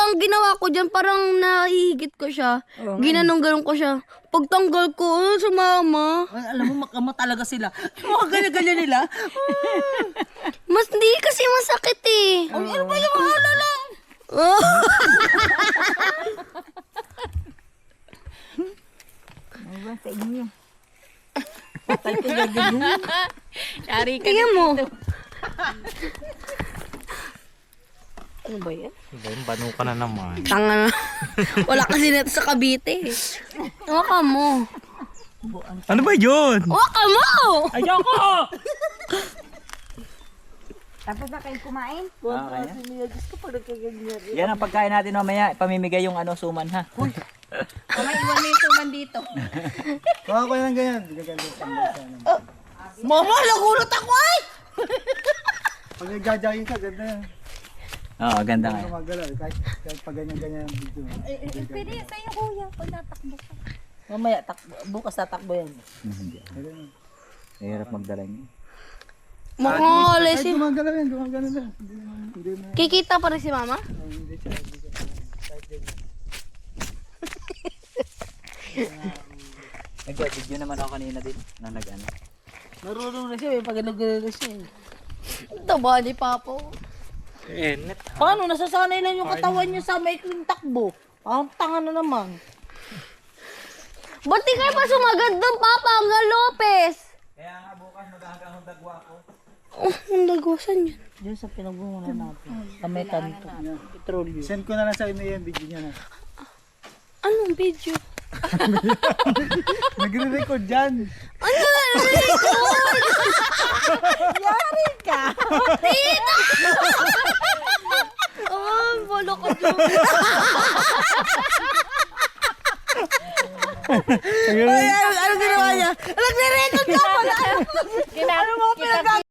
bang ginawa ko dyan, parang nahihigit ko siya. Ginanong-ganon ko siya. Pagtanggal ko, sumama. Alam mo, makama talaga sila. Yung mga ganyan-ganyan nila. Mas hindi kasi masakit eh. Ano ba yung alala? Oh. Ano ba sa inyo? Yari ka Tingnan mo. Ano ba yan? Bano ka na naman. Tanga na. Wala kasi neto sa Cavite. Waka mo. Ano ba yun? Waka mo! Ayoko! Tapos na kayo kumain? Yan ang pagkain natin mamaya. Pamimigay yung suman ha. Kamay, iwan mo yung tuman dito. Kuha ko ng ganyan. Mama, nagulat ako ay! Pag nagja-jogging ka, ganda yan. Oo, ganda nga. Gumagalaw. Kahit pag ganyan-ganyan ang video. Pwede sa'yo kuya pag natakbo ka. Mamaya, bukas tatakbo yan. Hirap magdala niyo. Mukhang alis Kahit eh. gumagalaw yan, gumagalaw yan. Hindi na. Kikita pa rin si mama? Hindi siya. Nag-video naman ako kanina din. Na nag-ano. Marunong na siya, pag nag-gano'n na siya. Taba ni Papo. Init. Paano? Nasasanay lang yung katawan niya sa maikling takbo. Ang tanga na naman. Ba't di kayo pa sumagad doon, Papa? Hanggang Lopez. Kaya nga bukas magkakaroon ng dagwa ko. Oh, ang dagwasan yan. Diyan sa pinagmumulan natin. Sa may kanto. Petrolyo. Send ko na lang sa inyo yung video niya na. Anong video? Nagre-record dyan. Ano? Yari ka! Oh, bolo ka dyan. Ano ginawa niya? Nagre-record ka pala! Ano mo pinag